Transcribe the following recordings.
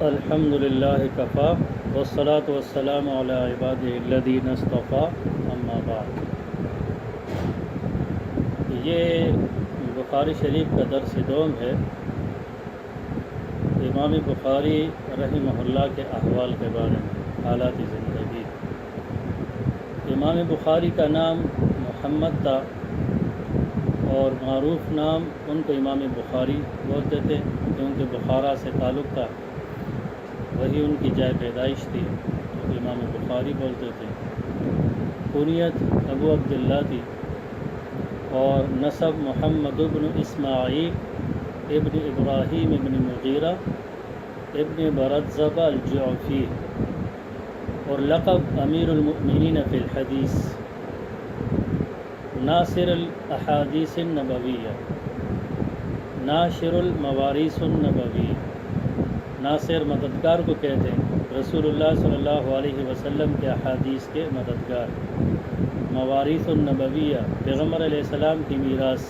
الحمد للہ کفا والصلاۃ والسلام علی عبادہ الذین اصطفیٰ اما بعد۔ یہ بخاری شریف کا درس دوم ہے۔ امام بخاری رحمہ اللہ کے احوال کے بارے میں، حالات زندگی۔ امام بخاری کا نام محمد تھا اور معروف نام ان کو امام بخاری بولتے تھے کیونکہ بخارا سے تعلق تھا، وہی ان کی جائے پیدائش تھی، تو امام بخاری بولتے تھے۔ کنیت ابو عبداللہ تھی اور نسب محمد ابن اسماعیل ابن ابراہیم ابن مغیرہ ابن برزبہ الجعفی، اور لقب امیر المؤمنین فی الحدیث، ناصر الاحادیث النبویہ، ناشر الموارث النبویہ۔ ناصر مددگار کو کہتے ہیں، رسول اللہ صلی اللہ علیہ وسلم کے احادیث کے مددگار۔ موارث النبویہ، پیغمبر علیہ السلام کی میراث۔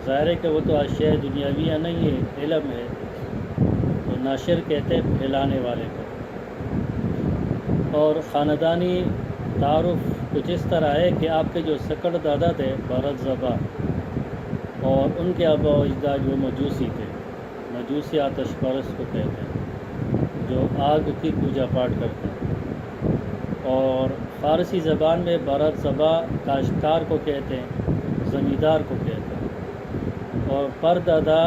ظاہر ہے کہ وہ تو اشیاء دنیاویہ نہیں ہے، علم ہے، تو ناشر کہتے ہیں پھیلانے والے کو۔ اور خاندانی تعارف کچھ اس طرح ہے کہ آپ کے جو سکڑ دادا تھے برزبہ، اور ان کے آباء و اجداد وہ مجوسی تھے۔ مجوسی آتش پرست کو کہتے ہیں، جو آگ کی پوجا پاٹ کرتے ہیں۔ اور فارسی زبان میں برزبہ کاشتکار کو کہتے ہیں، زمیندار کو کہتے ہیں۔ اور پردادا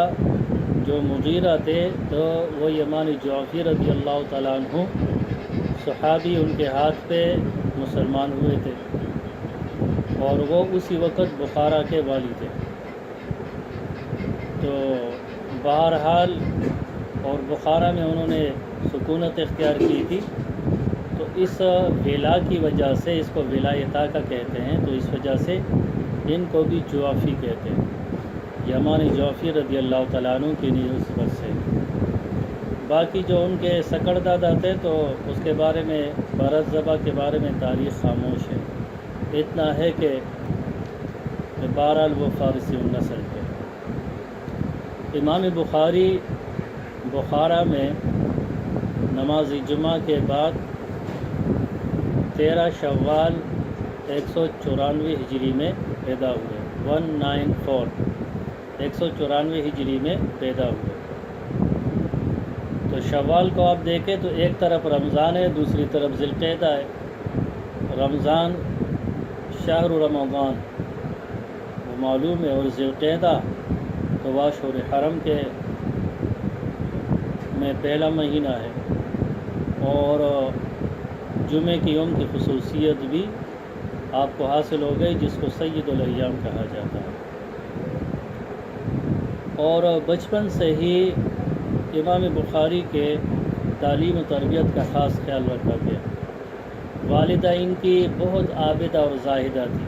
جو مغیرہ تھے تو وہ یمانی جعفی رضی اللہ تعالیٰ عنہ، صحابی، ان کے ہاتھ پہ مسلمان ہوئے تھے، اور وہ اسی وقت بخارا کے والی تھے۔ تو بہرحال اور بخارا میں انہوں نے سکونت اختیار کی تھی، تو اس ولا کی وجہ سے اس کو ولایتہ کا کہتے ہیں، تو اس وجہ سے ان کو بھی جعفی کہتے ہیں، یمانی جعفی رضی اللہ تعالیٰ عنہ کی نسبت سے۔ باقی جو ان کے سکڑ دادا تھے تو اس کے بارے میں، برزبہ کے بارے میں تاریخ خاموش ہے۔ اتنا ہے کہ بہرحال وہ فارسی النسل تھے۔ امام بخاری بخارا میں نماز جمعہ کے بعد 13 شوال 194 ہجری میں پیدا ہوئے، 194 ہجری میں پیدا ہوئے۔ تو شوال کو آپ دیکھیں تو ایک طرف رمضان ہے، دوسری طرف ذی القعدہ ہے۔ رمضان شہر رمضان وہ معلوم ہے، اور ذی القعدہ تو وہ اشہر حرم کے میں پہلا مہینہ ہے، اور جمعے کی یوم کی خصوصیت بھی آپ کو حاصل ہو گئی، جس کو سید الایام کہا جاتا ہے۔ اور بچپن سے ہی امام بخاری کے تعلیم و تربیت کا خاص خیال رکھا گیا۔ والدہ ان کی بہت عابدہ اور زاہدہ تھی۔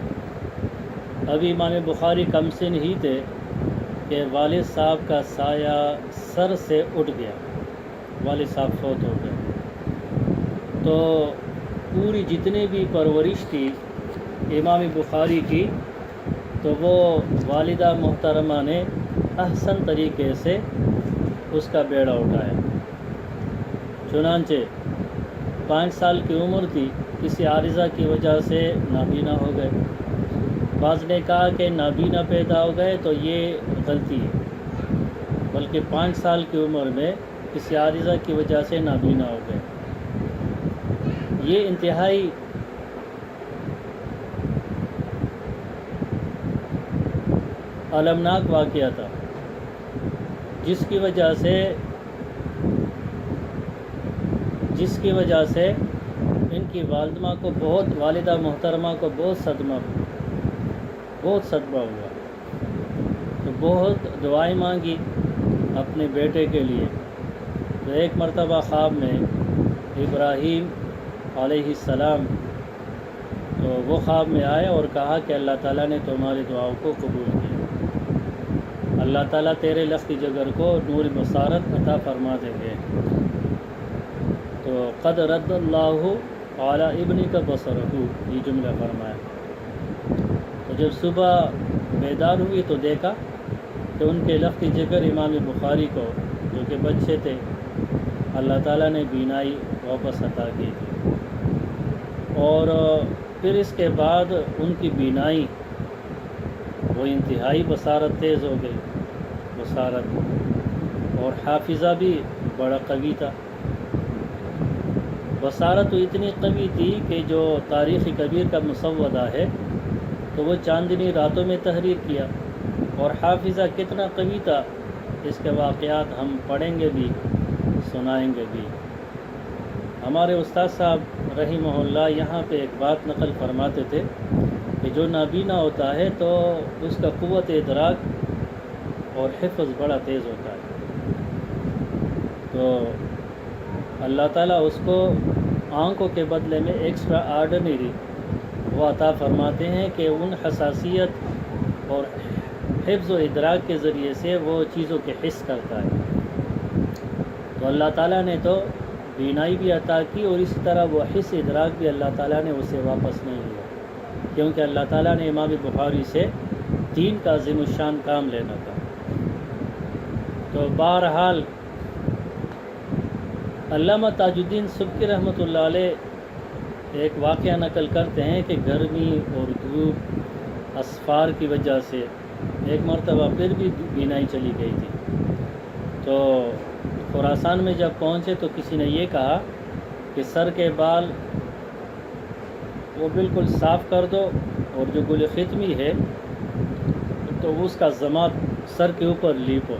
ابھی امام بخاری کم سن ہی تھے کہ والد صاحب کا سایہ سر سے اٹھ گیا، والد صاحب فوت ہو گئے۔ تو پوری جتنی بھی پرورش تھی امام بخاری کی، تو وہ والدہ محترمہ نے احسن طریقے سے اس کا بیڑا اٹھایا۔ چنانچہ 5 سال کی عمر تھی، کسی عارضہ کی وجہ سے نابینا ہو گئے۔ بعض نے کہا کہ نابینا پیدا ہو گئے تو یہ غلطی ہے، بلکہ 5 سال کی عمر میں کسی عارضہ کی وجہ سے نابینا ہو گئے۔ یہ انتہائی المناک واقعہ تھا، جس کی وجہ سے ان کی والدہ محترمہ کو بہت صدمہ ہوا، تو بہت دعائیں مانگی اپنے بیٹے کے لیے۔ تو ایک مرتبہ خواب میں ابراہیم علیہ السلام، تو وہ خواب میں آئے اور کہا کہ اللہ تعالیٰ نے تمہاری دعاؤں کو قبول کیا، اللہ تعالیٰ تیرے لخت جگر کو نور بصارت عطا فرما دیں گے۔ تو قد رد اللہ علی ابنک بصرہ، یہ جملہ فرمایا۔ تو جب صبح بیدار ہوئی تو دیکھا کہ ان کے لخت جگر امام بخاری کو، جو کہ بچے تھے، اللہ تعالیٰ نے بینائی واپس عطا کی تھی، اور پھر اس کے بعد ان کی بینائی وہ انتہائی بصارت تیز ہو گئی، بصارت، اور حافظہ بھی بڑا قوی تھا۔ بصارت تو اتنی قوی تھی کہ جو تاریخ کبیر کا مسودہ ہے تو وہ چاندنی راتوں میں تحریر کیا، اور حافظہ کتنا قوی تھا اس کے واقعات ہم پڑھیں گے بھی، سنائیں گے بھی۔ ہمارے استاد صاحب رحمہ اللہ یہاں پہ ایک بات نقل فرماتے تھے کہ جو نابینا ہوتا ہے تو اس کا قوت ادراک اور حفظ بڑا تیز ہوتا ہے، تو اللہ تعالیٰ اس کو آنکھوں کے بدلے میں ایکسٹرا آرڈنری وہ عطا فرماتے ہیں کہ ان حساسیت اور حفظ و ادراک کے ذریعے سے وہ چیزوں کے حس کرتا ہے۔ تو اللہ تعالیٰ نے تو بینائی بھی عطا کی، اور اسی طرح وہ حس ادراک بھی اللہ تعالیٰ نے اسے واپس نہیں لیا، کیونکہ اللہ تعالیٰ نے امام بخاری سے دین کا عظیم الشان کام لینا تھا۔ تو بہرحال علامہ تاج الدین سبکی رحمۃ اللہ علیہ ایک واقعہ نقل کرتے ہیں کہ گرمی اور دھوپ اسفار کی وجہ سے ایک مرتبہ پھر بھی بینائی چلی گئی تھی، تو خراسان میں جب پہنچے تو کسی نے یہ کہا کہ سر کے بال وہ بالکل صاف کر دو، اور جو گل ختمی ہے تو اس کا ضماد سر کے اوپر لیپو۔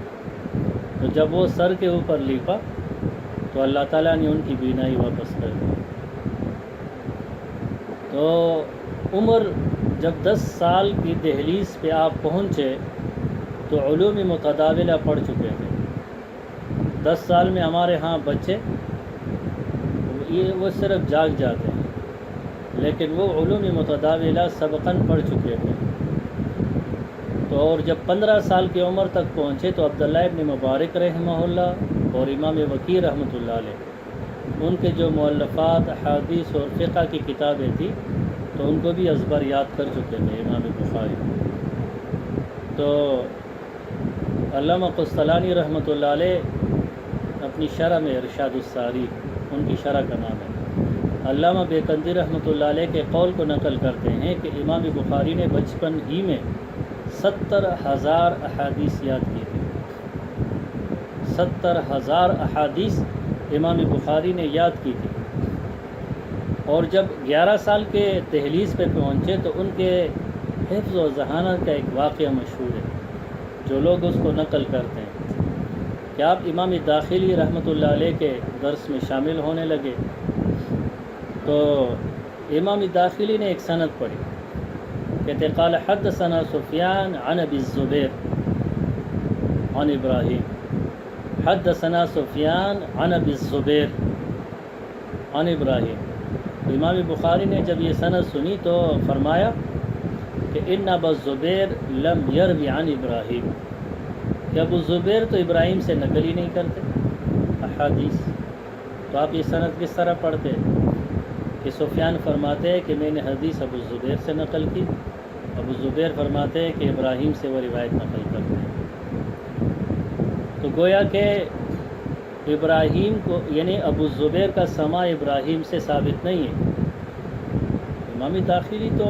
تو جب وہ سر کے اوپر لیپا تو اللہ تعالیٰ نے ان کی بینائی واپس کر دی۔ تو عمر جب 10 سال کی دہلیز پہ آپ پہنچے تو علوم متداولہ پڑھ چکے تھے۔ 10 سال میں ہمارے ہاں بچے وہ صرف جاگ جاتے ہیں، لیکن وہ علوم متداولہ سبقاً پڑھ چکے تھے۔ تو اور جب 15 سال کی عمر تک پہنچے تو عبداللہ ابن مبارک رحمہ اللہ اور امام وکیع رحمۃ اللہ علیہ، ان کے جو مؤلفات احادیث اور فقہ کی کتابیں تھیں تو ان کو بھی ازبر یاد کر چکے تھے امام بخاری۔ تو علامہ قسطلانی رحمۃ اللہ علیہ اپنی شرح میں ارشاد الساری، ان کی شرح کا نام ہے، علامہ بیکندی رحمۃ اللہ علیہ کے قول کو نقل کرتے ہیں کہ امام بخاری نے بچپن ہی میں 70,000 احادیث یاد کی تھی۔ 70,000 احادیث امام بخاری نے یاد کی تھی، اور جب 11 سال کے دہلیز پہ پہنچے تو ان کے حفظ و ذہانت کا ایک واقعہ مشہور ہے جو لوگ اس کو نقل کرتے ہیں کہ آپ امام داخلی رحمۃ اللہ علیہ کے درس میں شامل ہونے لگے، تو امام داخلی نے ایک سند پڑھی، کہتے قال حدثنا سفیان عن ابی الزبیر عن ابراہیم، حدثنا سفیان عن ابی الزبیر عن ابراہیم۔ امام بخاری نے جب یہ سند سنی تو فرمایا کہ ان ابا الزبیر لم یروی عن ابراہیم، کہ ابو الزبیر تو ابراہیم سے نقل ہی نہیں کرتے احادیث، تو آپ یہ سند کس طرح پڑھتے؟ کہ سفیان فرماتے ہیں کہ میں نے حدیث ابو الزبیر سے نقل کی، ابو الزبیر فرماتے ہیں کہ ابراہیم سے وہ روایت نقل کرتے ہیں۔ تو گویا کہ ابراہیم کو یعنی ابو الزبیر کا سماع ابراہیم سے ثابت نہیں ہے۔ امام داخلی تو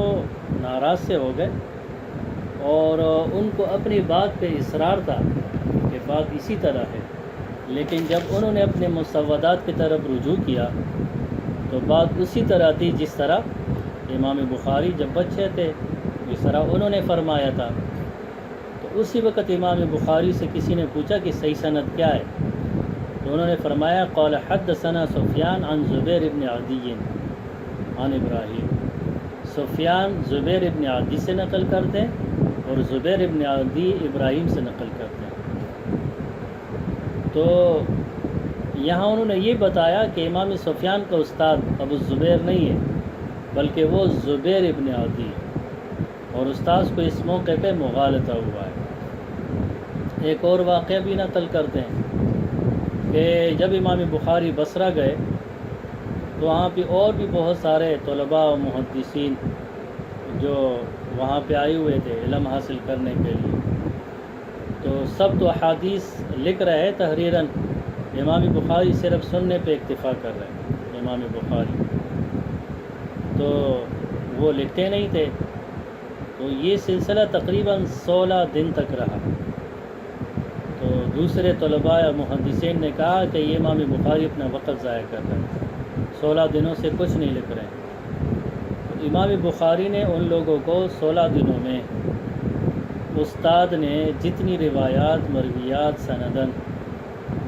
ناراض سے ہو گئے، اور ان کو اپنی بات پہ اصرار تھا کہ بات اسی طرح ہے، لیکن جب انہوں نے اپنے مسودات کی طرف رجوع کیا تو بات اسی طرح تھی جس طرح امام بخاری جب بچے تھے جس طرح انہوں نے فرمایا تھا۔ تو اسی وقت امام بخاری سے کسی نے پوچھا کہ صحیح سند کیا ہے، تو انہوں نے فرمایا قال حدثنا سفیان عن زبیر ابن عدی عن ابراہیم۔ سفیان زبیر ابن عدی سے نقل کرتے ہیں اور زبیر ابن عدی ابراہیم سے نقل کرتے ہیں۔ تو یہاں انہوں نے یہ بتایا کہ امام سفیان کا استاد ابو الزبیر نہیں ہے بلکہ وہ زبیر ابن عدی ہے، اور استاذ کو اس موقع پہ مغالطہ ہوا ہے۔ ایک اور واقعہ بھی نقل کرتے ہیں کہ جب امام بخاری بصرہ گئے تو وہاں پہ اور بھی بہت سارے طلباء و محدثین جو وہاں پہ آئے ہوئے تھے علم حاصل کرنے کے لیے، تو سب تو احادیث لکھ رہے تحریراً، امام بخاری صرف سننے پہ اکتفا کر رہے ہیں، امام بخاری تو وہ لکھتے نہیں تھے۔ تو یہ سلسلہ تقریباً 16 دن تک رہا۔ تو دوسرے طلباء یا محدثین نے کہا کہ یہ امام بخاری اپنا وقت ضائع کر رہے ہیں، 16 دنوں سے کچھ نہیں لکھ رہے ہیں۔ تو امام بخاری نے ان لوگوں کو 16 دنوں میں استاد نے جتنی روایات مرویات سندن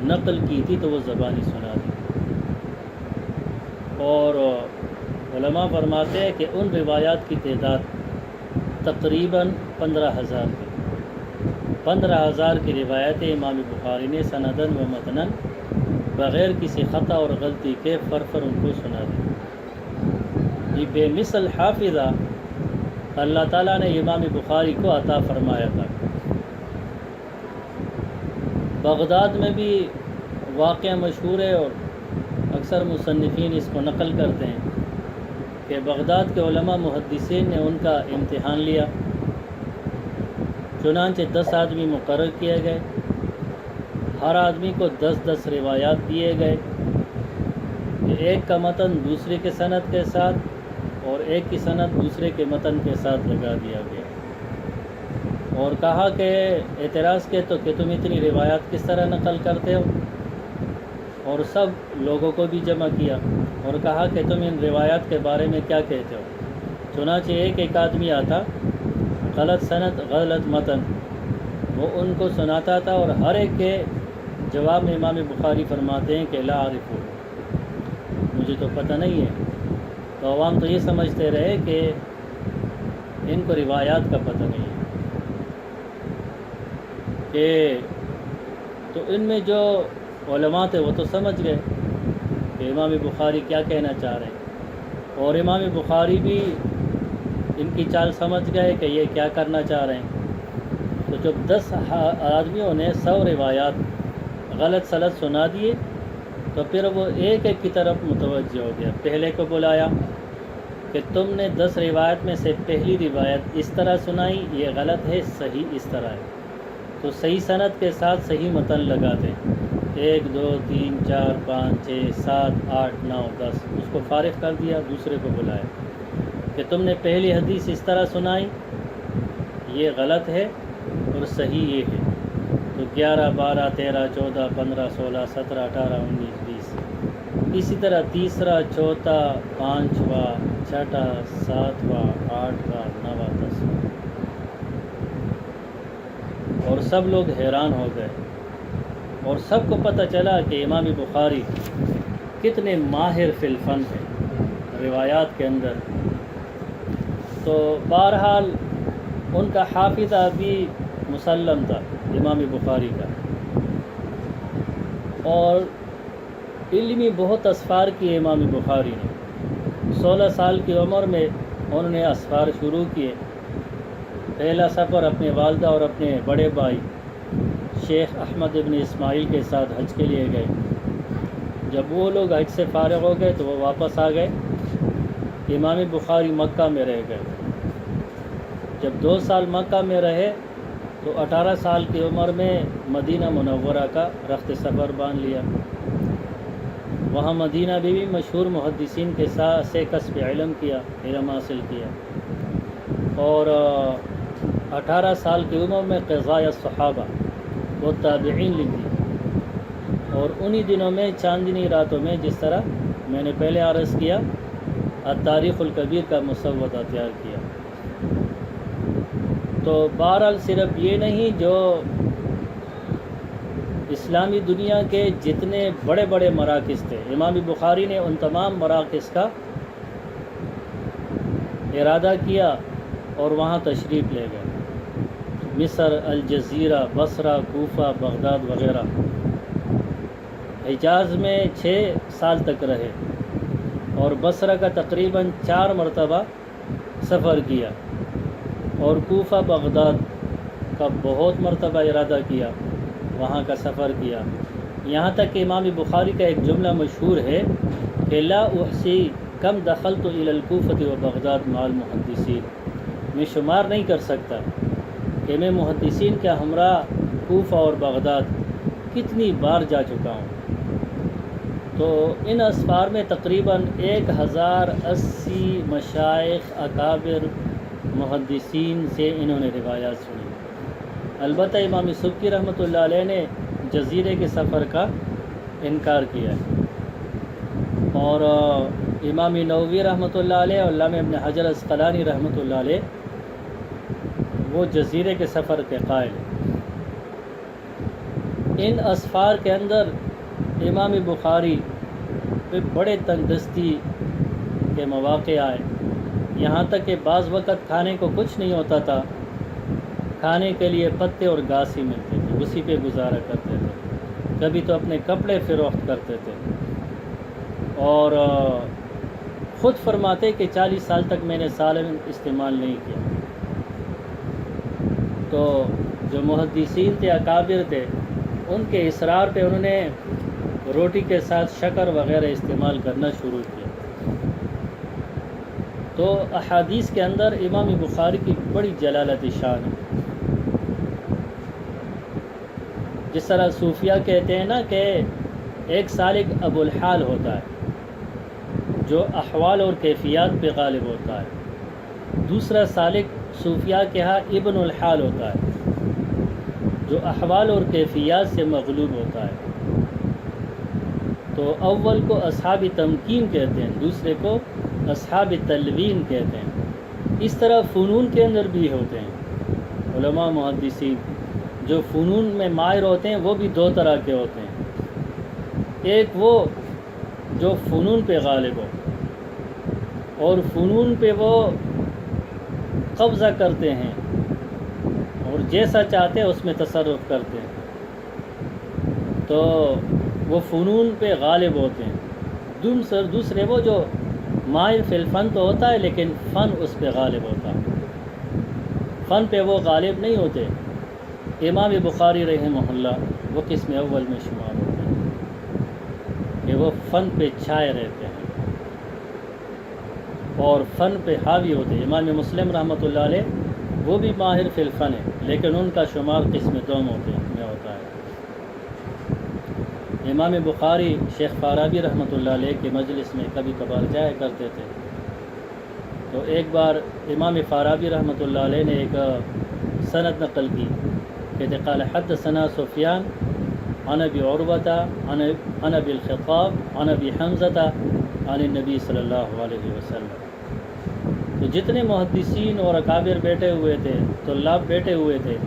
نقل کی تھی تو وہ زبانی سنا دی، اور علماء فرماتے ہیں کہ ان روایات کی تعداد تقریباً 15,000 تھی۔ 15,000 کی روایتیں امام بخاری نے سندن و متنن بغیر کسی خطا اور غلطی کے فرفر ان کو سنا دی۔ یہ بے مثل حافظہ اللہ تعالیٰ نے امام بخاری کو عطا فرمایا تھا۔ بغداد میں بھی واقعہ مشہور ہے اور اکثر مصنفین اس کو نقل کرتے ہیں کہ بغداد کے علماء محدثین نے ان کا امتحان لیا، چنانچہ 10 آدمی مقرر کیے گئے، ہر آدمی کو 10 روایات دیے گئے کہ ایک کا متن دوسرے کے سند کے ساتھ اور ایک کی سند دوسرے کے متن کے ساتھ لگا دیا گیا، اور کہا کہ اعتراض کے تو کہ تم اتنی روایات کس طرح نقل کرتے ہو، اور سب لوگوں کو بھی جمع کیا اور کہا کہ تم ان روایات کے بارے میں کیا کہتے ہو۔ چنانچہ ایک آدمی آتا، غلط سند غلط متن، وہ ان کو سناتا تھا، اور ہر ایک کے جواب میں امام بخاری فرماتے ہیں کہ لا عارف، مجھے تو پتہ نہیں ہے۔ تو عوام تو یہ سمجھتے رہے کہ ان کو روایات کا پتہ نہیں ہے، کہ تو ان میں جو علماء تھے وہ تو سمجھ گئے کہ امام بخاری کیا کہنا چاہ رہے ہیں، اور امام بخاری بھی ان کی چال سمجھ گئے کہ یہ کیا کرنا چاہ رہے ہیں۔ تو جب 10 آدمیوں نے 100 روایات غلط سلط سنا دیے تو پھر وہ ایک کی طرف متوجہ ہو گیا۔ پہلے کو بلایا کہ تم نے 10 روایت میں سے پہلی روایت اس طرح سنائی، یہ غلط ہے، صحیح اس طرح ہے۔ تو صحیح سند کے ساتھ صحیح متن لگا دیں، 1 2 3 4 5 6 7 8 9 10، اس کو فارغ کر دیا، دوسرے کو بلایا کہ تم نے پہلی حدیث اس طرح سنائی، یہ غلط ہے اور صحیح یہ ہے۔ تو 11 12 13 14 15 16 17 18 19 20، اسی طرح تیسرا چوتھا پانچواں چھٹا ساتواں آٹھواں نواں 10، اور سب لوگ حیران ہو گئے، اور سب کو پتہ چلا کہ امام بخاری کتنے ماہر فی الفن ہیں روایات کے اندر۔ تو بہرحال ان کا حافظہ بھی مسلم تھا امام بخاری کا، اور علمی بہت اسفار کیے امام بخاری نے۔ 16 سال کی عمر میں انہوں نے اسفار شروع کیے۔ پہلا سفر اپنے والدہ اور اپنے بڑے بھائی شیخ احمد ابن اسماعیل کے ساتھ حج کے لیے گئے۔ جب وہ لوگ حج سے فارغ ہو گئے تو وہ واپس آ گئے۔ امام بخاری مکہ میں رہ گئے۔ جب 2 سال مکہ میں رہے تو 18 سال کی عمر میں مدینہ منورہ کا رخت سفر باندھ لیا۔ وہاں مدینہ میں بھی مشہور محدثین کے ساتھ سے کسب علم کیا، علم حاصل کیا، اور 18 سال کی عمر میں قضاء الصحابہ وہ تابعین لکھ دی، اور انہی دنوں میں چاندنی راتوں میں، جس طرح میں نے پہلے عرض کیا، التاریخ الکبیر کا مسودہ تیار کیا۔ تو بہرحال صرف یہ نہیں، جو اسلامی دنیا کے جتنے بڑے بڑے مراکز تھے، امام بخاری نے ان تمام مراکز کا ارادہ کیا اور وہاں تشریف لے گئے۔ مصر، الجزیرہ، بصرہ، کوفہ، بغداد وغیرہ۔ حجاز میں 6 سال تک رہے، اور بصرہ کا تقریباً 4 مرتبہ سفر کیا، اور کوفہ بغداد کا بہت مرتبہ ارادہ کیا، وہاں کا سفر کیا۔ یہاں تک کہ امام بخاری کا ایک جملہ مشہور ہے کہ لا احصی کم دخلت الی الکوفۃ و بغداد مع المحدثین، میں شمار نہیں کر سکتا کہ میں محدثین کے ہمراہ کوفہ اور بغداد کتنی بار جا چکا ہوں۔ تو ان اسفار میں تقریباً 1080 مشائخ اکابر محدثین سے انہوں نے روایات سنی۔ البتہ امام سبکی رحمۃ اللہ علیہ نے جزیرے کے سفر کا انکار کیا ہے، اور امام نووی رحمۃ اللہ علیہ اور علامہ ابن حجر عسقلانی رحمۃ اللہ علیہ وہ جزیرے کے سفر کے قائل ہیں۔ ان اسفار کے اندر امام بخاری پہ بڑے تنگ دستی کے مواقع آئے، یہاں تک کہ بعض وقت کھانے کو کچھ نہیں ہوتا تھا، کھانے کے لیے پتے اور گھاس ہی ملتے تھے، اسی پہ گزارا کرتے تھے، کبھی تو اپنے کپڑے فروخت کرتے تھے، اور خود فرماتے کہ 40 سال تک میں نے سالن استعمال نہیں کیا۔ تو جو محدثین تھے، اکابر تھے، ان کے اصرار پہ انہوں نے روٹی کے ساتھ شکر وغیرہ استعمال کرنا شروع کیا۔ تو احادیث کے اندر امام بخاری کی بڑی جلالت شان ہے۔ جس طرح صوفیہ کہتے ہیں نا کہ ایک سالک ابو الحال ہوتا ہے جو احوال اور کیفیات پہ غالب ہوتا ہے، دوسرا سالک صوفیہ کے ہاں ابن الحال ہوتا ہے جو احوال اور کیفیات سے مغلوب ہوتا ہے۔ تو اول کو اصحاب تمکین کہتے ہیں، دوسرے کو اصحاب تلوین کہتے ہیں۔ اس طرح فنون کے اندر بھی ہوتے ہیں علماء محدثین، جو فنون میں ماہر ہوتے ہیں وہ بھی دو طرح کے ہوتے ہیں، ایک وہ جو فنون پہ غالب ہو اور فنون پہ وہ قبضہ کرتے ہیں اور جیسا چاہتے ہیں اس میں تصرف کرتے ہیں، تو وہ فنون پہ غالب ہوتے ہیں۔ دوسرے وہ جو ماہر فی الفن تو ہوتا ہے لیکن فن اس پہ غالب ہوتا ہے، فن پہ وہ غالب نہیں ہوتے۔ امام بخاری رحمہ اللہ وہ قسم اول میں شمار ہوتے ہیں کہ وہ فن پہ چھائے رہتے ہیں اور فن پہ حاوی ہوتے ہیں۔ امام مسلم رحمۃ اللہ علیہ وہ بھی ماہر فی الفن ہے لیکن ان کا شمار قسم دوم میں ہوتا ہے۔ امام بخاری شیخ فارابی رحمۃ اللہ علیہ کے مجلس میں کبھی کبھار جایا کرتے تھے، تو ایک بار امام فارابی رحمۃ اللہ علیہ نے ایک سند نقل کی، کہتے قال حدثنا سفیان عن ابی عروۃ عن ابی الخطاب عن ابی حمزۃ عن النبی صلی اللہ علیہ وسلم۔ تو جتنے محدثین اور اکابر بیٹھے ہوئے تھے، طلاب بیٹھے ہوئے تھے،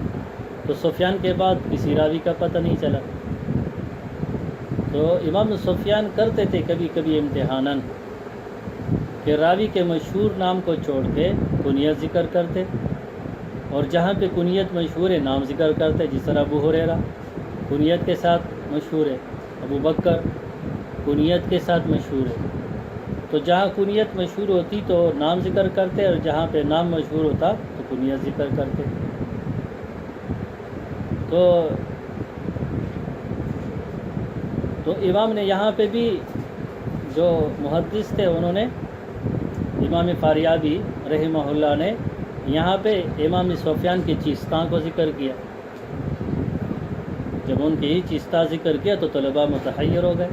تو سفیان کے بعد کسی راوی کا پتہ نہیں چلا۔ تو امام سفیان کرتے تھے کبھی کبھی امتحاناً کہ راوی کے مشہور نام کو چھوڑ کے کنیت ذکر کرتے، اور جہاں پہ کنیت مشہور ہے نام ذکر کرتے، جس طرح ابو ہریرہ کنیت کے ساتھ مشہور ہے، ابو بکر کنیت کے ساتھ مشہور ہے، تو جہاں کنیت مشہور ہوتی تو نام ذکر کرتے، اور جہاں پہ نام مشہور ہوتا تو کنیت ذکر کرتے۔ تو امام نے یہاں پہ بھی جو محدث تھے انہوں نے، امام فاریابی رحمہ اللہ نے یہاں پہ امام سفیان کی چیستاں کو ذکر کیا۔ جب ان کی چیستہ ذکر کیا تو طلباء متحیر ہو گئے،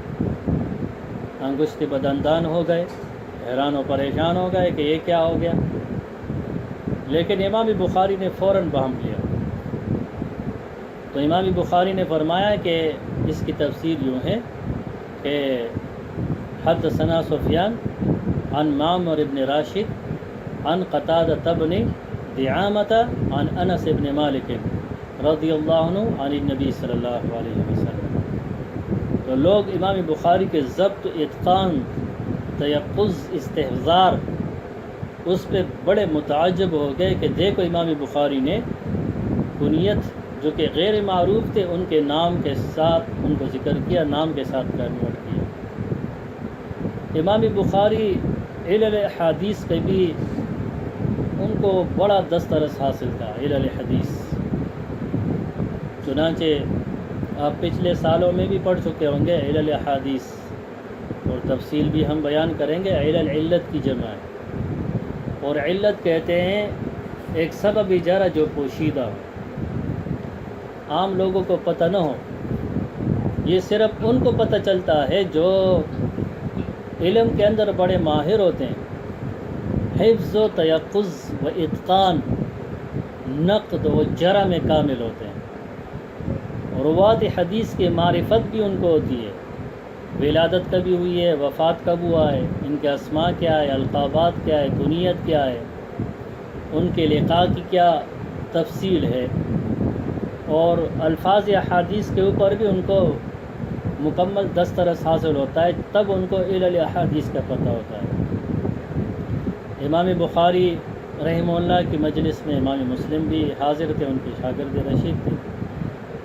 انگشت بدندان ہو گئے، حیران و پریشان ہو گئے کہ یہ کیا ہو گیا، لیکن امام بخاری نے فوراً بہم لیا۔ تو امام بخاری نے فرمایا کہ اس کی تفسیر یوں ہے کہ حدثنا سفیان عن معمر بن راشد عن قتادہ بن دعامۃ عن انس بن مالک رضی اللہ عنہ عن النبی صلی اللہ علیہ وسلم۔ تو لوگ امام بخاری کے ضبط، اتقان، تیقظ، استحضار اس پہ بڑے متعجب ہو گئے کہ دیکھو امام بخاری نے کنیت جو کہ غیر معروف تھے ان کے نام کے ساتھ ان کو ذکر کیا، نام کے ساتھ کنورٹ کیا۔ امام بخاری علل حدیث کے بھی ان کو بڑا دسترس حاصل تھا، علل حدیث۔ چنانچہ آپ پچھلے سالوں میں بھی پڑھ چکے ہوں گے علل حدیث، اور تفصیل بھی ہم بیان کریں گے۔ علل علت کی جمع ہے، اور علت کہتے ہیں ایک سبب جرح جو پوشیدہ ہو، عام لوگوں کو پتہ نہ ہو، یہ صرف ان کو پتہ چلتا ہے جو علم کے اندر بڑے ماہر ہوتے ہیں، حفظ و تیقظ و اتقان، نقد و جرح میں کامل ہوتے ہیں۔ روات حدیث کی معرفت بھی ان کو ہوتی ہے، ولادت کب ہوئی ہے، وفات کب ہوا ہے، ان کے اسماء کیا ہے، القابات کیا ہے، کنیت کیا ہے، ان کے لقاء کی کیا تفصیل ہے، اور الفاظ یا حدیث کے اوپر بھی ان کو مکمل دسترس حاصل ہوتا ہے، تب ان کو علل احادیث کا پتہ ہوتا ہے۔ امام بخاری رحمہ اللہ کی مجلس میں امام مسلم بھی حاضر تھے، ان کے شاگرد رشید تھے۔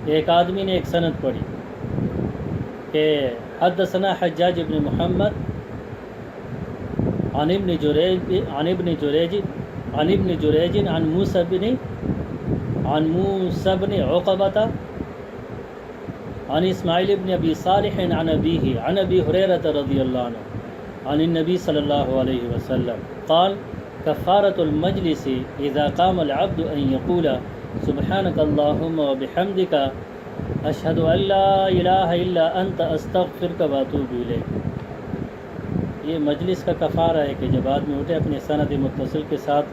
ایک آدمی نے ایک سند پڑھی کہ حدثنا حجاج بن محمد عن ابن جریج عن موسى بن عقبة عن اسماعیل بن ابی صالح عن ابیہ عن ابی ہریرہ رضی اللہ عنہ عن النبی صلی اللہ علیہ وسلم قال کفارۃ المجلس اذا قام العبد ان یقول سبحانک اللہم وبحمدک اشہد ان لا الہ الا انت استغفرک واتوب الیک۔ یہ مجلس کا کفارہ ہے کہ جب آدمی اٹھے اپنے سند متصل کے ساتھ،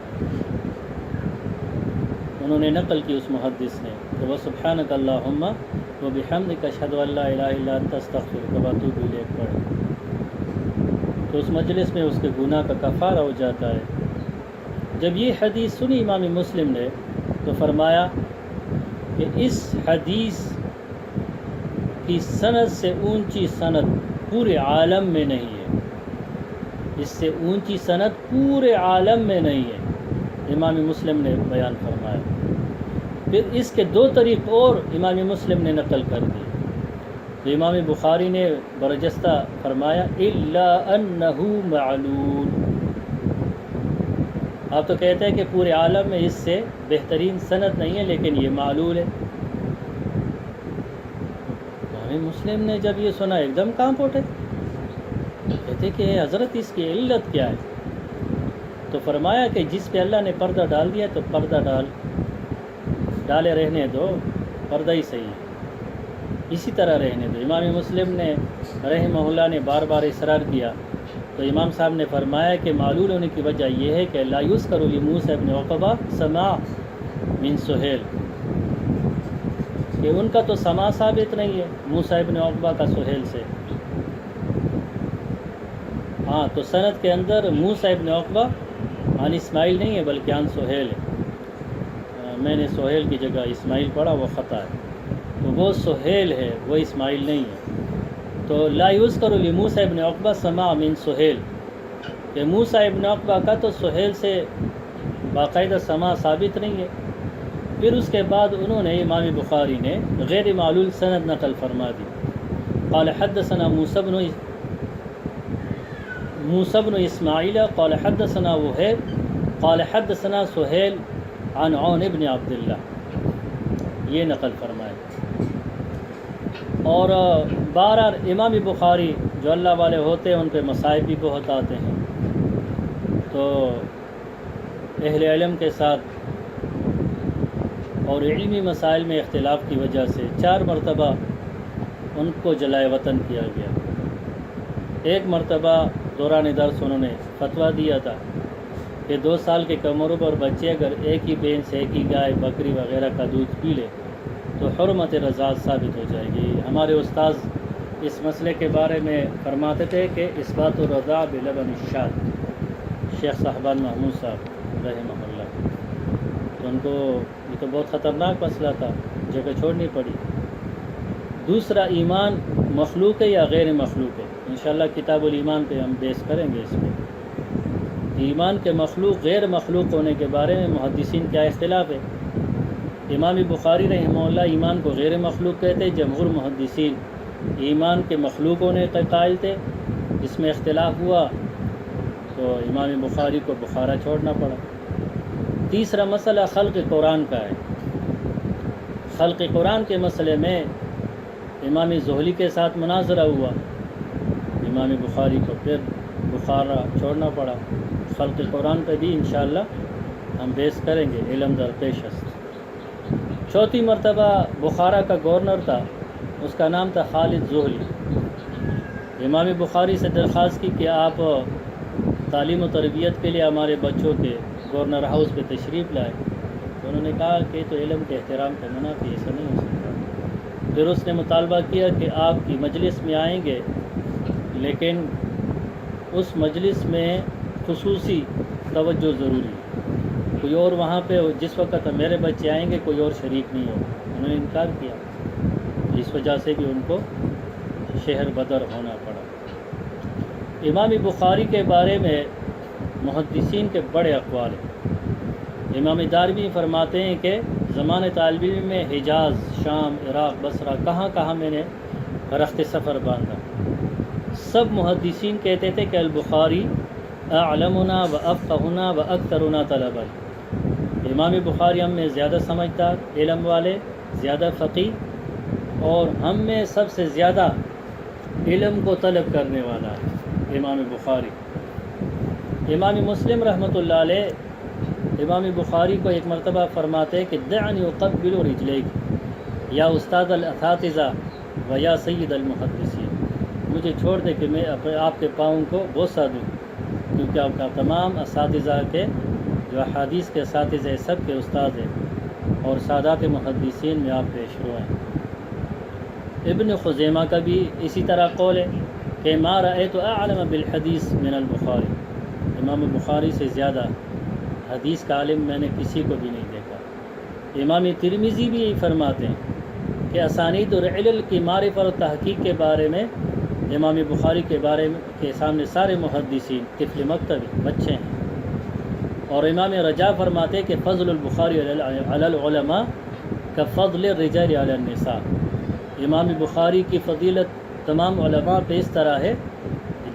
انہوں نے نقل کی اس محدث نے کہ وہ سبحانک اللہم و بحمدک اشہد ان لا الہ الا انت استغفرک واتوب الیک پڑھے، تو اس مجلس میں اس کے گناہ کا کفارہ ہو جاتا ہے۔ جب یہ حدیث سنی امام مسلم نے تو فرمایا کہ اس حدیث کی سند سے اونچی سند پورے عالم میں نہیں ہے، اس سے اونچی سند پورے عالم میں نہیں ہے، امام مسلم نے بیان فرمایا۔ پھر اس کے دو طریق اور امام مسلم نے نقل کر دی، تو امام بخاری نے برجستہ فرمایا الا انہ معلول۔ آپ تو کہتے ہیں کہ پورے عالم میں اس سے بہترین سند نہیں ہے، لیکن یہ معلول ہے۔ امام مسلم نے جب یہ سنا ایک دم کانپ اٹھے، کہتے کہ حضرت اس کی علت کیا ہے؟ تو فرمایا کہ جس پہ اللہ نے پردہ ڈال دیا تو پردہ ڈالے رہنے دو، پردہ ہی صحیح ہے، اسی طرح رہنے دو۔ امام مسلم نے رحمہ اللہ نے بار بار اصرار کیا، تو امام صاحب نے فرمایا کہ معلول ہونے کی وجہ یہ ہے کہ لا یذکر لموسیٰ بن عقبہ سماع من سہیل، کہ ان کا تو سماع ثابت نہیں ہے موسیٰ بن عقبہ کا سہیل سے۔ ہاں، تو سند کے اندر موسیٰ بن عقبہ عن اسماعیل نہیں ہے بلکہ عن سہیل ہے، میں نے سہیل کی جگہ اسماعیل پڑھا، وہ خطا ہے، تو وہ سہیل ہے، وہ اسماعیل نہیں ہے۔ تو لا یذکر لموسیٰ بن عقبہ سماع من سہیل، کہ موسیٰ ابن عقبہ کا تو سہیل سے باقاعدہ سماع ثابت نہیں ہے۔ پھر اس کے بعد انہوں نے امام بخاری نے غیر معلول سند نقل فرما دی۔ قال حدثنا موسیٰ بن اسماعیل قال حدثنا وہیب قال حدثنا سہیل عن عون بن عبداللہ، یہ نقل فرمائے۔ اور بہرحال امام بخاری جو اللہ والے ہوتے ہیں ان پہ مصائب بھی بہت آتے ہیں، تو اہل علم کے ساتھ اور علمی مسائل میں اختلاف کی وجہ سے 4 مرتبہ ان کو جلائے وطن کیا گیا۔ ایک مرتبہ دوران درس انہوں نے فتویٰ دیا تھا کہ 2 سال کے کم عمر پر بچے اگر ایک ہی بھینس، ایک ہی گائے، بکری وغیرہ کا دودھ پی لے تو حرمت رضاعت ثابت ہو جائے گی۔ ہمارے استاذ اس مسئلے کے بارے میں فرماتے تھے کہ اثبات الرضاع بلبن الشاة، شیخ صاحبان محمود صاحب رحمہ اللہ، تو ان کو یہ تو بہت خطرناک مسئلہ تھا، جگہ چھوڑنی پڑی۔ دوسرا، ایمان مخلوق ہے یا غیر مخلوق ہے؟ انشاءاللہ کتاب الایمان پہ ہم بحث کریں گے اس پہ۔ ایمان کے مخلوق غیر مخلوق ہونے کے بارے میں محدثین کیا اختلاف ہے؟ امام بخاری رحمہ اللہ ایمان کو غیر مخلوق کہتے، جمہور محدثین ایمان کے مخلوق ہونے کے قائل تھے۔ اس میں اختلاف ہوا تو امام بخاری کو بخارا چھوڑنا پڑا۔ تیسرا مسئلہ خلق قرآن کا ہے۔ خلق قرآن کے مسئلے میں امام زہلی کے ساتھ مناظرہ ہوا، امام بخاری کو پھر بخارا چھوڑنا پڑا۔ خلق قرآن پہ بھی انشاءاللہ ہم بحث کریں گے، علم در پیش است۔ چوتھی مرتبہ بخارا کا گورنر تھا اس کا نام تھا خالد زہری۔ امام بخاری سے درخواست کی کہ آپ تعلیم و تربیت کے لیے ہمارے بچوں کے گورنر ہاؤس پہ تشریف لائے، تو انہوں نے کہا کہ تو علم کے احترام کا منافی، ایسا نہیں ہو سکتا۔ پھر اس نے مطالبہ کیا کہ آپ کی مجلس میں آئیں گے، لیکن اس مجلس میں خصوصی توجہ ضروری ہے، کوئی اور وہاں پہ جس وقت میرے بچے آئیں گے کوئی اور شریک نہیں ہو۔ انہوں نے انکار کیا، اس وجہ سے بھی ان کو شہر بدر ہونا پڑا۔ امام بخاری کے بارے میں محدثین کے بڑے اقوال ہیں۔ امام دارمی فرماتے ہیں کہ زمانۂ طالب علم میں حجاز، شام، عراق، بصرہ، کہاں کہاں میں نے رخت سفر باندھا، سب محدثین کہتے تھے کہ البخاری اعلمنا و افقہنا و اکثرنا طلبا، امام بخاری ہم میں زیادہ سمجھدار، علم والے، زیادہ فقیہ، اور ہم میں سب سے زیادہ علم کو طلب کرنے والا ہے امام بخاری۔ امام مسلم رحمۃ اللہ علیہ امام بخاری کو ایک مرتبہ فرماتے کہ دعنی اقبل رجلیک یا استاد الاساتذہ و یا سید المحدثین، مجھے چھوڑ دے کہ میں آپ کے پاؤں کو بوسہ دوں، کیونکہ آپ کا تمام اساتذہ کے جو احادیث کے اساتذہ سب کے استاد ہیں، اور سادات محدثین میں آپ پیشرو ہیں۔ ابن خزیمہ کا بھی اسی طرح قول ہے کہ ما رأیت اعلم بالحدیث من البخاری، امام بخاری سے زیادہ حدیث کا عالم میں نے کسی کو بھی نہیں دیکھا۔ امام ترمذی بھی یہی فرماتے ہیں کہ اسانید اور علل کی معرفت اور تحقیق کے بارے میں امام بخاری کے بارے میں کے سامنے سارے محدثین طفل مکتبی بچے ہیں۔ اور امام رجا فرماتے کہ فضل البخاری علی العلماء کا فضل الرجال علی النساء، امام بخاری کی فضیلت تمام علماء پہ اس طرح ہے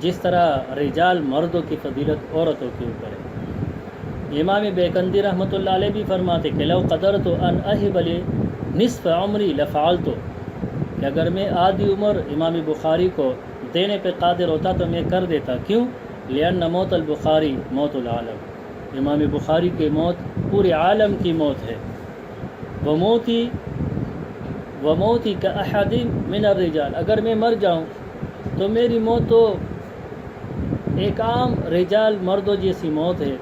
جس طرح رجال مردوں کی فضیلت عورتوں کے اوپر ہے۔ امام بیکندی رحمۃ اللہ علیہ بھی فرماتے کہ لو قدرت ان اہب لی نصف عمری لفعلت، کہ اگر میں آدھی عمر امام بخاری کو دینے پہ قادر ہوتا تو میں کر دیتا۔ کیوں؟ لأن موت البخاری موت العالم، امام بخاری کی موت پورے عالم کی موت ہے۔ وموتی کا احد من الرجال، اگر میں مر جاؤں تو میری موت تو ایک عام رجال مردوں جیسی موت ہے،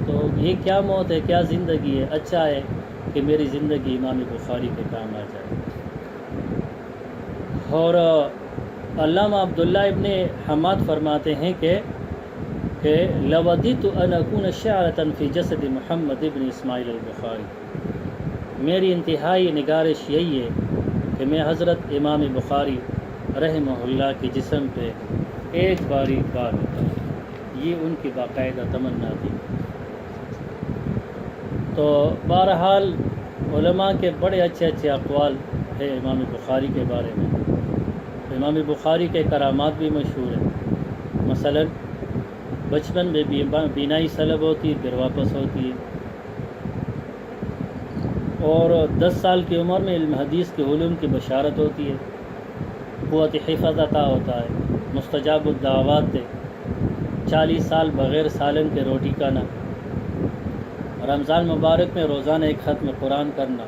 تو یہ کیا موت ہے، کیا زندگی ہے، اچھا ہے کہ میری زندگی امام بخاری کے کام آ جائے۔ اور علامہ عبداللہ ابن حماد فرماتے ہیں کہ لودیت ان اکون شعرة فی جسد محمد ابن اسماعیل البخاری، میری انتہائی نگارش یہی ہے کہ میں حضرت امام بخاری رحمہ اللہ کے جسم پہ ایک باری بال ہوتا، یہ ان کی باقاعدہ تمنا تھی۔ تو بہرحال علماء کے بڑے اچھے اچھے اقوال ہے امام بخاری کے بارے میں۔ امام بخاری کے کرامات بھی مشہور ہیں، مثلا بچپن میں بینائی سلب ہوتی، پھر واپس ہوتی ہے، اور 10 سال کی عمر میں علم حدیث کے علوم کی بشارت ہوتی ہے، قوت حفظ عطا ہوتا ہے، مستجاب الدعوات تھے، 40 سال بغیر سالن کے روٹی کھانا، رمضان مبارک میں روزانہ ایک ختم قرآن کرنا،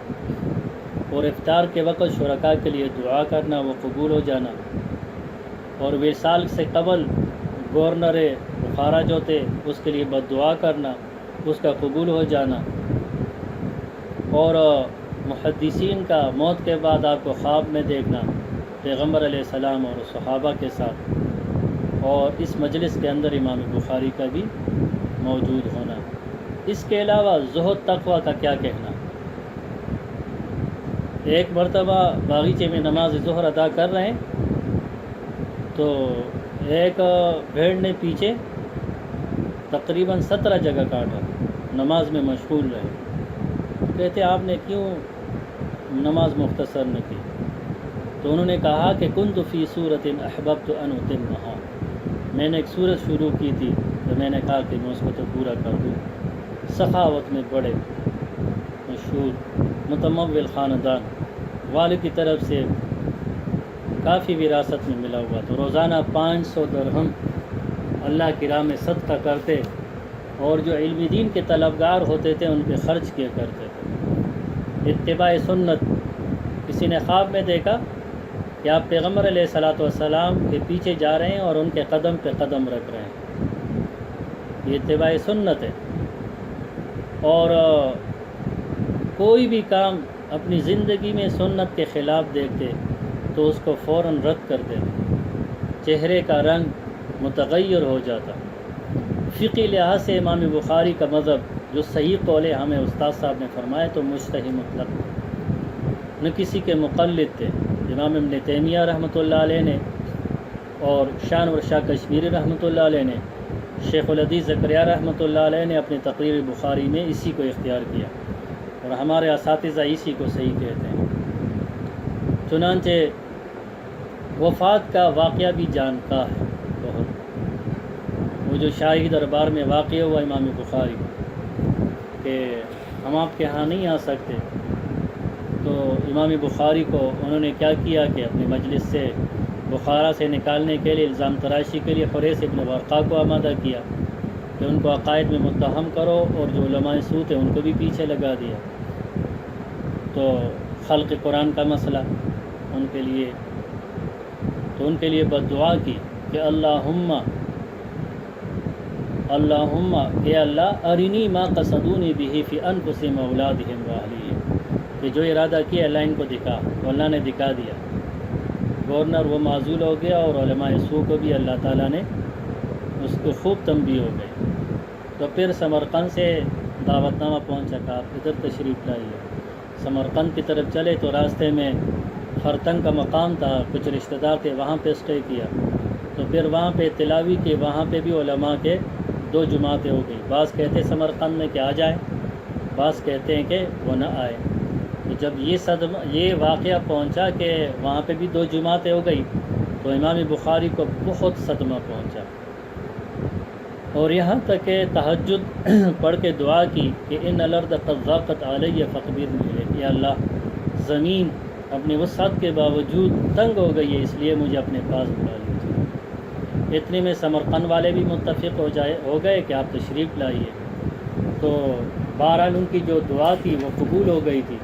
اور افطار کے وقت شرکاء کے لیے دعا کرنا، وہ قبول ہو جانا، اور وصال سے قبل گورنر بخارا جو تھے اس کے لیے بد دعا کرنا، اس کا قبول ہو جانا، اور محدثین کا موت کے بعد آپ کو خواب میں دیکھنا پیغمبر علیہ السلام اور صحابہ کے ساتھ، اور اس مجلس کے اندر امام بخاری کا بھی موجود ہونا۔ اس کے علاوہ زہد تقوی کا کیا کہنا؟ ایک مرتبہ باغیچے میں نماز ظہر ادا کر رہے ہیں تو ایک بھیڑ نے پیچھے تقریباً 17 جگہ کاٹا، نماز میں مشغول رہے۔ کہتے آپ نے کیوں نماز مختصر نہ کی؟ تو انہوں نے کہا کہ کنت فی سورۃ احببت ان اتمھا، میں نے ایک سورت شروع کی تھی تو میں نے کہا کہ میں اس کو تو پورا کر دوں۔ سخاوت میں بڑے مشہور، متمول خاندان، والد کی طرف سے کافی وراثت میں ملا ہوا، تو روزانہ 500 درہم اللہ کی راہ میں صدقہ کرتے، اور جو علم دین کے طلبگار ہوتے تھے ان پہ خرچ کیا کرتے تھے۔ اتباع سنت، کسی نے خواب میں دیکھا کہ آپ پیغمبر علیہ الصلاۃ والسلام کے پیچھے جا رہے ہیں اور ان کے قدم پہ قدم رکھ رہے ہیں، یہ اتباع سنت ہے۔ اور کوئی بھی کام اپنی زندگی میں سنت کے خلاف دیکھتے تو اس کو فوراً رد کر دیتے، چہرے کا رنگ متغیر ہو جاتا۔ فقی لحاظ سے امام بخاری کا مذہب جو صحیح قول ہے، ہمیں استاد صاحب نے فرمایا تو مجتہد مطلق، نہ کسی کے مقلد تھے۔ امام ابن تیمیہ رحمۃ اللہ علیہ نے اور شاہ نور شاہ کشمیری رحمۃ اللہ علیہ نے، شیخ الحدیث زکریا رحمۃ اللہ علیہ نے اپنی تقریر بخاری میں اسی کو اختیار کیا، اور ہمارے اساتذہ اسی کو صحیح کہتے ہیں۔ چنانچہ وفات کا واقعہ بھی جانتا ہے بہت، وہ جو شاہی دربار میں واقع ہوا امام بخاری کہ ہم آپ کے ہاں نہیں آ سکتے، تو امام بخاری کو انہوں نے کیا کیا کہ اپنی مجلس سے بخارا سے نکالنے کے لیے، الزام تراشی کے لیے حریث ابن ورقا کو آمادہ کیا کہ ان کو عقائد میں متہم کرو، اور جو علماء سو تھے ان کو بھی پیچھے لگا دیا۔ تو خلق قرآن کا مسئلہ ان کے لیے، تو ان کے لیے بد دعا کی کہ اللہم کہ اللہ ارنی ما قصدونی بہ فی انفسہم واولادہم واہلیہم، کہ جو ارادہ کیا اللہ ان کو دکھا، تو اللہ نے دکھا دیا۔ گورنر وہ معزول ہو گیا، اور علماء سو کو بھی اللہ تعالیٰ نے اس کو خوب تنبیہ ہو گئی۔ تو پھر سمرقند سے دعوت نامہ پہنچا کہ آپ ادھر تشریف لائیے۔ سمرقند کی طرف چلے تو راستے میں خرطنگ کا مقام تھا، کچھ رشتہ دار تھے، وہاں پہ اسٹے کیا۔ تو پھر وہاں پہ اطلاع ہوئی کہ وہاں پہ بھی علماء کے 2 جماعتیں ہو گئی، بعض کہتے ہیں سمرقند میں کہ آ جائیں، بعض کہتے ہیں کہ وہ نہ آئے۔ تو جب یہ واقعہ پہنچا کہ وہاں پہ بھی 2 جماعتیں ہو گئی، تو امام بخاری کو بہت صدمہ پہنچا، اور یہاں تک کہ تہجد پڑھ کے دعا کی کہ ان الارض قد ضاقت علی فاخبرنی الیک، یا اللہ زمین اپنی وسعت کے باوجود تنگ ہو گئی ہے، اس لیے مجھے اپنے پاس بلا لیجیے۔ اتنے میں سمرقند والے بھی متفق ہو گئے کہ آپ تشریف لائیے۔ تو بہرحال ان کی جو دعا تھی وہ قبول ہو گئی تھی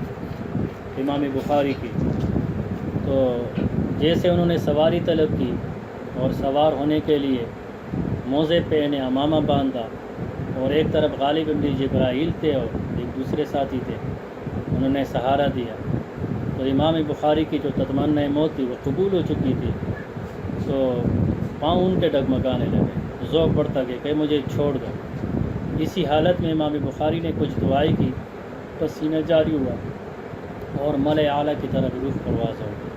امام بخاری کی۔ تو جیسے انہوں نے سواری طلب کی اور سوار ہونے کے لیے موزے پہنے، امامہ باندھا، اور ایک طرف غالب بن جبرائیل تھے اور ایک دوسرے ساتھی تھے، انہوں نے سہارا دیا۔ تو امام بخاری کی جو تمنا موت تھی وہ قبول ہو چکی تھی، تو پاؤں ان کے ڈگمگانے لگے، ذوق بڑھتا گیا کہ مجھے چھوڑ دو۔ اسی حالت میں امام بخاری نے کچھ دعائیں کی، پسینہ جاری ہوا اور ملائے اعلیٰ کی طرف روح پرواز ہو گئی۔